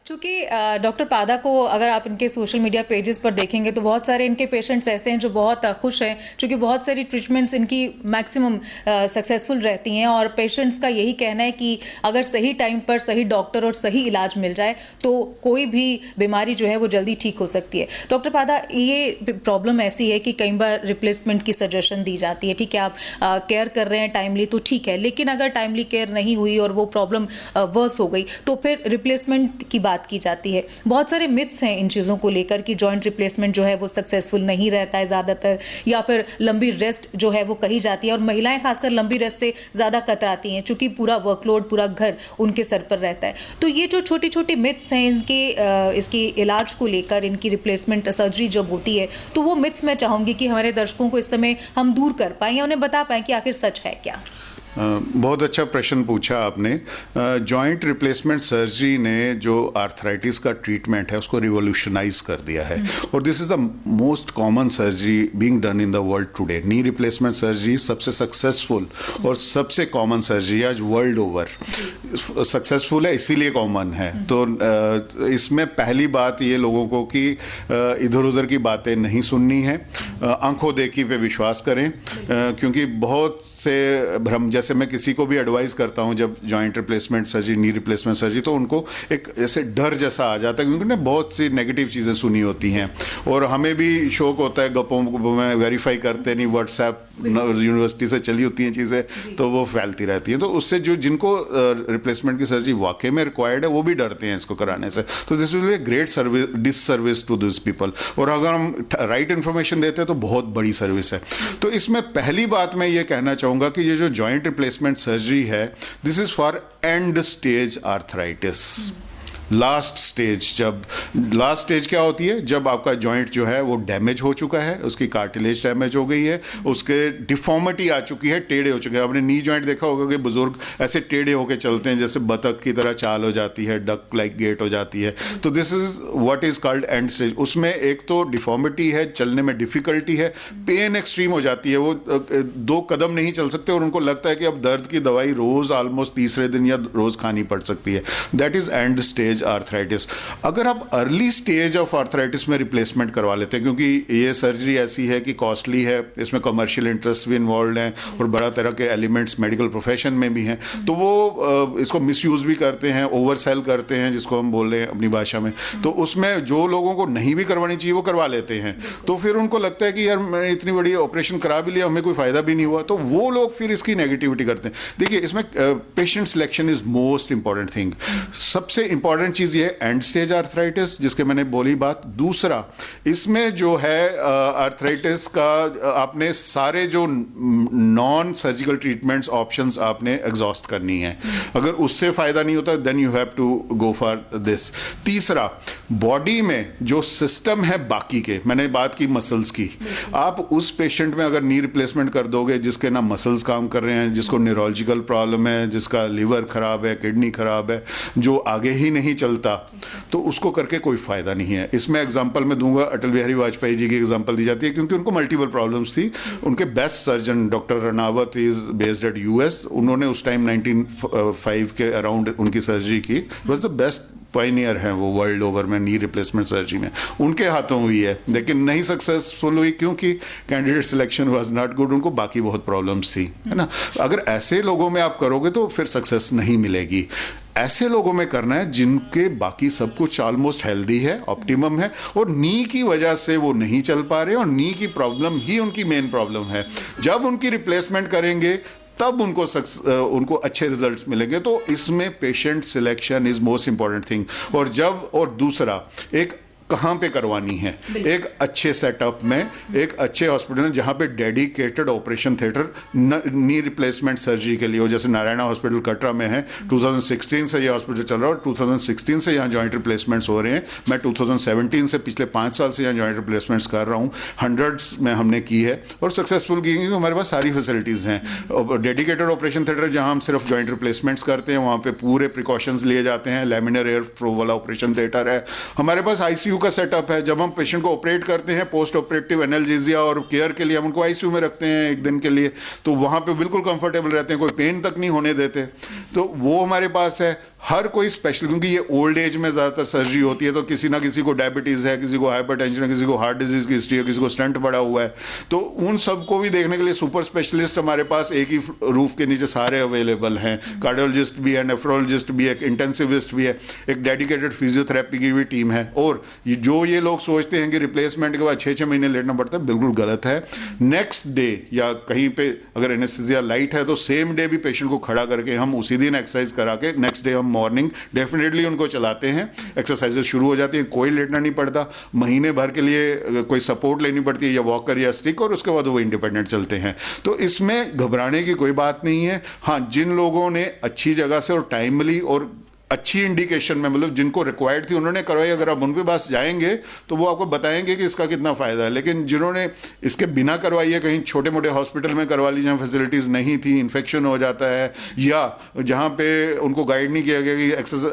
चूंकि डॉक्टर पादा को अगर आप इनके सोशल मीडिया पेजेस पर देखेंगे तो बहुत सारे इनके पेशेंट्स ऐसे हैं जो बहुत खुश हैं, क्योंकि बहुत सारी ट्रीटमेंट्स इनकी मैक्सिमम सक्सेसफुल रहती हैं और पेशेंट्स का यही कहना है कि अगर सही टाइम पर सही डॉक्टर और सही इलाज मिल जाए तो कोई भी बीमारी जो है वो जल्दी ठीक हो सकती है। डॉक्टर पादा, ये प्रॉब्लम ऐसी है कि कई बार रिप्लेसमेंट की सजेशन दी जाती है, ठीक है, आप केयर कर रहे हैं टाइमली तो ठीक है, लेकिन अगर टाइमली केयर नहीं हुई और वो प्रॉब्लम वर्स हो गई तो फिर रिप्लेसमेंट की बात की जाती है। बहुत सारे मिथ्स हैं इन चीज़ों को लेकर कि जॉइंट रिप्लेसमेंट जो है वो सक्सेसफुल नहीं रहता है ज़्यादातर, या फिर लंबी रेस्ट जो है वो कही जाती है और महिलाएं खासकर लंबी रेस्ट से ज़्यादा कतराती हैं क्योंकि पूरा वर्कलोड, पूरा घर उनके सर पर रहता है। तो ये जो छोटी छोटी मिथ्स हैं इनके इसकी इलाज को लेकर, इनकी रिप्लेसमेंट सर्जरी जब होती है तो वो मिथ्स मैं चाहूँगी कि हमारे दर्शकों को इस समय हम दूर कर पाएँ या उन्हें बता पाएँ कि आखिर सच है क्या। बहुत अच्छा प्रश्न पूछा आपने। जॉइंट रिप्लेसमेंट सर्जरी ने जो आर्थराइटिस का ट्रीटमेंट है उसको रिवोल्यूशनाइज कर दिया है और this is the most common surgery being done in the world today. Knee replacement surgery सबसे सक्सेसफुल और सबसे कॉमन सर्जरी आज वर्ल्ड ओवर। सक्सेसफुल है इसीलिए कॉमन है। तो इसमें पहली बात ये लोगों को कि इधर उधर की बातें नहीं सुननी है, आंखों देखी पे विश्वास करें, क्योंकि बहुत से भ्रम, जैसे मैं किसी को भी एडवाइस करता हूं जब joint replacement surgery, knee replacement surgery, तो उनको एक ऐसे डर जैसा आ जाता है क्योंकि उन्होंने बहुत सी नेगेटिव चीज़ें सुनी होती हैं और हमें भी शौक होता है गप्पों में वेरीफाई करते नहीं, व्हाट्सएप यूनिवर्सिटी से चली होती हैं चीज़ें तो वो फैलती रहती हैं। तो उससे जो जिनको रिप्लेसमेंट की सर्जरी वाकई में रिक्वायर्ड है वो भी डरते हैं इसको कराने से। तो this will be a great service, disservice to this people. और अगर हम राइट इन्फॉर्मेशन देते हैं तो बहुत बड़ी सर्विस है। तो इसमें पहली बात मैं ये कहना चाहूँगा कि ये जो जॉइंट रिप्लेसमेंट सर्जरी है, this is for and stage arthritis. Last stage, जब लास्ट स्टेज क्या होती है, जब आपका जॉइंट जो है वो डैमेज हो चुका है, उसकी कार्टिलेज डैमेज हो गई है, उसके डिफॉर्मिटी आ चुकी है, टेढ़े हो चुके हैं। आपने नी जॉइंट देखा होगा कि बुजुर्ग ऐसे टेढ़े होकर चलते हैं, जैसे बतख की तरह चाल हो जाती है, डक लाइक गेट हो जाती है। तो this is what is called and stage. उसमें एक तो डिफॉर्मिटी है, चलने में डिफिकल्टी है, पेन एक्सट्रीम हो जाती है, वो 2 कदम नहीं चल सकते और उनको लगता है कि अब दर्द की दवाई रोज ऑलमोस्ट तीसरे दिन या रोज खानी पड़ सकती है। That is and stage arthritis. अगर आप अर्ली स्टेज ऑफ आर्थराइटिस में रिप्लेसमेंट करवा लेते हैं, क्योंकि ये सर्जरी ऐसी है कि कॉस्टली है, इसमें कमर्शियल इंटरेस्ट भी इन्वॉल्व हैं और बड़ा तरह के एलिमेंट्स मेडिकल प्रोफेशन में भी हैं, तो वो इसको मिसयूज भी करते हैं, ओवर सेल करते हैं, जिसको हम बोल रहे हैं अपनी भाषा में। तो उसमें जो लोगों को नहीं भी करवानी चाहिए वो करवा लेते हैं। तो फिर उनको लगता है कि यार मैं इतनी बड़ी ऑपरेशन करा भी लिया, हमें कोई फायदा भी नहीं हुआ, तो वो लोग फिर इसकी नेगेटिविटी करते हैं। देखिए, इसमें patient selection is most important thing. सबसे इंपॉर्टेंट चीज ये एंड स्टेज आर्थराइटिस, जिसके मैंने बोली बात। दूसरा, इसमें जो है आर्थराइटिस का आपने सारे जो नॉन सर्जिकल ट्रीटमेंट्स ऑप्शंस आपने एग्जॉस्ट करनी है। अगर उससे फायदा नहीं होता then you have to go for this. तीसरा, बॉडी में जो सिस्टम है बाकी के, मैंने बात की मसल्स की, आप उस पेशेंट में अगर नी रिप्लेसमेंट कर दोगे जिसके ना मसल्स काम कर रहे हैं, जिसको न्यूरोलॉजिकल प्रॉब्लम है, जिसका लिवर खराब है, किडनी खराब है, जो आगे ही नहीं चलता, तो उसको करके कोई फायदा नहीं है। इसमें एग्जांपल मैं दूंगा, अटल बिहारी वाजपेयी जी की एग्जांपल दी जाती है क्योंकि उनको मल्टीपल प्रॉब्लम्स थी। उनके best surgeon doctor Ranaut is based at US, उन्होंने उस टाइम 1905 के अराउंड उनकी सर्जरी की। वॉज द बेस्ट पायनियर हैं वो वर्ल्ड ओवर में नी रिप्लेसमेंट सर्जरी में, उनके हाथों हुई है, लेकिन नहीं सक्सेसफुल हुई क्योंकि candidate selection was not good, उनको बाकी बहुत प्रॉब्लम्स थी, है ना। अगर ऐसे लोगों में आप करोगे तो फिर सक्सेस नहीं मिलेगी। ऐसे लोगों में करना है जिनके बाकी सब कुछ ऑलमोस्ट हेल्दी है, ऑप्टिमम है, और नी की वजह से वो नहीं चल पा रहे और नी की प्रॉब्लम ही उनकी मेन प्रॉब्लम है। जब उनकी रिप्लेसमेंट करेंगे तब उनको अच्छे रिजल्ट्स मिलेंगे। तो इसमें patient selection is most important thing. और दूसरा, एक कहाँ पे करवानी है, एक अच्छे सेटअप में, एक अच्छे हॉस्पिटल में जहाँ पे dedicated operation theatre knee replacement surgery के लिए हो, जैसे नारायणा हॉस्पिटल कटरा में है। 2016 से ये हॉस्पिटल चल रहा है और 2016 से यहाँ जॉइंट रिप्लेसमेंट्स हो रहे हैं। मैं 2017 से पिछले 5 साल से यहाँ जॉइंट रिप्लेसमेंट्स कर रहा हूँ। 100s में हमने की है और सक्सेसफुल की, क्योंकि हमारे पास सारी फैसिलिटीज़ हैं। डेडिकेटेड ऑपरेशन थिएटर जहाँ हम सिर्फ जॉइंट रिप्लेसमेंट्स करते हैं, वहाँ पे पूरे प्रिकॉशंस लिए जाते हैं। लैमिनर एयर फ्लो वाला ऑपरेशन थिएटर है। हमारे पास आईसीयू का सेटअप है। जब हम पेशेंट को ऑपरेट करते हैं, पोस्ट ऑपरेटिव एनाल्जेसिया और केयर के लिए हम उनको आईसीयू में रखते हैं 1 दिन के लिए, तो वहाँ पे बिल्कुल कंफर्टेबल रहते हैं, कोई पेन तक नहीं होने देते, तो वो हमारे पास है। हर कोई स्पेशल, क्योंकि ये ओल्ड एज में ज़्यादातर सर्जरी होती है, तो किसी ना किसी को डायबिटीज़ है, किसी को हाइपरटेंशन है, किसी को हार्ट डिजीज़ की हिस्ट्री है, किसी को स्टंट पड़ा हुआ है, तो उन सबको भी देखने के लिए सुपर स्पेशलिस्ट हमारे पास एक ही रूफ के नीचे सारे अवेलेबल हैं। कार्डियोलॉजिस्ट भी है, नेफ्रोलॉजिस्ट भी है, एक इंटेंसिविस्ट भी है, एक डेडिकेटेड फिजियोथेरेपी की भी टीम है। और जो ये लोग सोचते हैं कि रिप्लेसमेंट के बाद 6-6 महीने लेटना पड़ता है, बिल्कुल गलत है। नेक्स्ट डे या कहीं पे अगर एनेस्थीसिया लाइट है तो सेम डे भी पेशेंट को खड़ा करके हम उसी दिन एक्सरसाइज करा के नेक्स्ट डे हम मॉर्निंग डेफिनेटली उनको चलाते हैं। एक्सरसाइजेस शुरू हो जाती हैं, कोई लेटना नहीं पड़ता, महीने भर के लिए कोई सपोर्ट लेनी पड़ती है या वॉकर या स्टिक, और उसके बाद वो इंडिपेंडेंट चलते हैं। तो इसमें घबराने की कोई बात नहीं है। हाँ, जिन लोगों ने अच्छी जगह से और टाइमली और अच्छी इंडिकेशन में, मतलब जिनको रिक्वायर्ड थी उन्होंने करवाई, अगर आप उनके पास जाएंगे तो वो आपको बताएंगे कि इसका कितना फ़ायदा है। लेकिन जिन्होंने इसके बिना करवाई है, कहीं छोटे मोटे हॉस्पिटल में करवा ली जहाँ फैसिलिटीज़ नहीं थी, इन्फेक्शन हो जाता है, या जहाँ पे उनको गाइड नहीं किया गया कि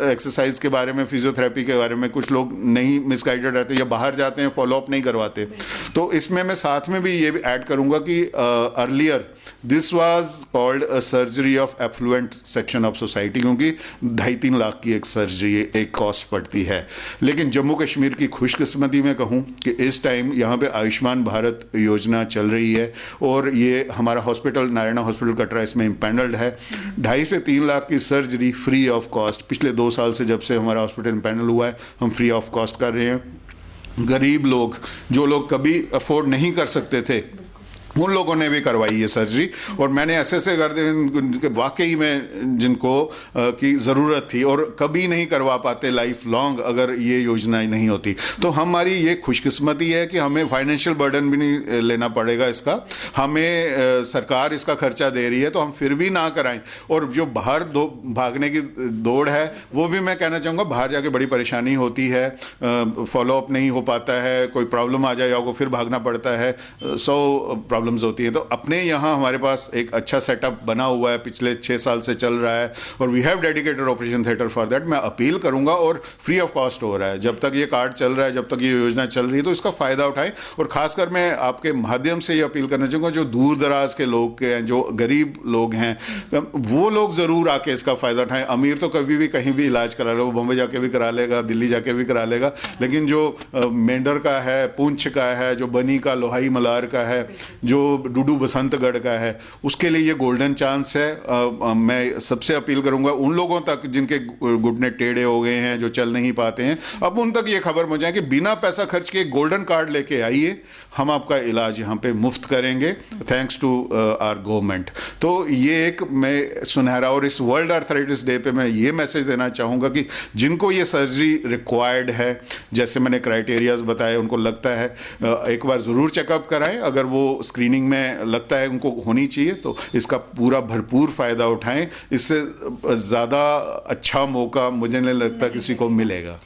एक्सरसाइज के बारे में, फिजियोथेरेपी के बारे में, कुछ लोग नहीं मिसगाइडेड रहते या बाहर जाते हैं, फॉलोअप नहीं करवाते। तो इसमें मैं साथ में भी ये ऐड करूँगा कि earlier this was called a surgery of affluent section of society, क्योंकि 2.5-3 लाख की एक सर्जरी एक कॉस्ट पड़ती है। लेकिन जम्मू कश्मीर की खुशकिस्मती में कहूँ कि इस टाइम यहाँ पे आयुष्मान भारत योजना चल रही है, और ये हमारा हॉस्पिटल नारायणा हॉस्पिटल कटरा इसमें इम्पैनल्ड है। 2.5 से 3 लाख की सर्जरी फ्री ऑफ कॉस्ट पिछले 2 साल से, जब से हमारा हॉस्पिटल इम्पैनल हुआ है, हम फ्री ऑफ कॉस्ट कर रहे हैं। गरीब लोग, जो लोग कभी अफोर्ड नहीं कर सकते थे, उन लोगों ने भी करवाई है सर्जरी। और मैंने ऐसे कर दे वाकई में जिनको की ज़रूरत थी और कभी नहीं करवा पाते लाइफ लॉन्ग अगर ये योजनाएं नहीं होती। तो हमारी ये खुशकिस्मती है कि हमें फाइनेंशियल बर्डन भी नहीं लेना पड़ेगा इसका, हमें सरकार इसका खर्चा दे रही है, तो हम फिर भी ना कराएं। और जो बाहर भागने की दौड़ है, वो भी मैं कहना चाहूँगा, बाहर जाके बड़ी परेशानी होती है, फॉलोअप नहीं हो पाता है, कोई प्रॉब्लम आ जाए या को फिर भागना पड़ता है, 100 प्रॉब्लम्स होती है। तो अपने यहाँ हमारे पास एक अच्छा सेटअप बना हुआ है, पिछले 6 साल से चल रहा है, और we have dedicated operation theatre for that. मैं अपील करूंगा, और फ्री ऑफ कॉस्ट हो रहा है, जब तक ये कार्ड चल रहा है, जब तक ये योजना चल रही है, तो इसका फ़ायदा उठाएं। और खासकर मैं आपके माध्यम से ये अपील करना चाहूँगा, जो दूर दराज के लोग के हैं, जो गरीब लोग हैं, वो लोग ज़रूर आके इसका फ़ायदा उठाएं। अमीर तो कभी भी कहीं भी इलाज करा लो, बॉम्बे जाके भी करा लेगा, दिल्ली जाके भी करा लेगा, लेकिन जो मेंढर का है, पुंछ का है, जो बनी का, लोहाई मलार का है, जो डूडू बसंतगढ़ का है, उसके लिए ये गोल्डन चांस है। मैं सबसे अपील करूंगा उन लोगों तक जिनके घुटने टेढ़े हो गए हैं, जो चल नहीं पाते हैं, अब उन तक ये खबर पहुंचाएं कि बिना पैसा खर्च के गोल्डन कार्ड लेके आइए, हम आपका इलाज यहाँ पे मुफ्त करेंगे, थैंक्स टू आवर गवर्नमेंट। तो ये एक मैं सुनहरा, और इस वर्ल्ड आर्थराइटिस डे पे मैं ये मैसेज देना चाहूँगा कि जिनको ये सर्जरी रिक्वायर्ड है, जैसे मैंने क्राइटेरियाज बताए, उनको लगता है एक बार ज़रूर चेकअप कराएं। अगर वो स्क्रीनिंग में लगता है उनको होनी चाहिए, तो इसका पूरा भरपूर फ़ायदा उठाएं। इससे ज़्यादा अच्छा मौका मुझे नहीं लगता किसी को मिलेगा।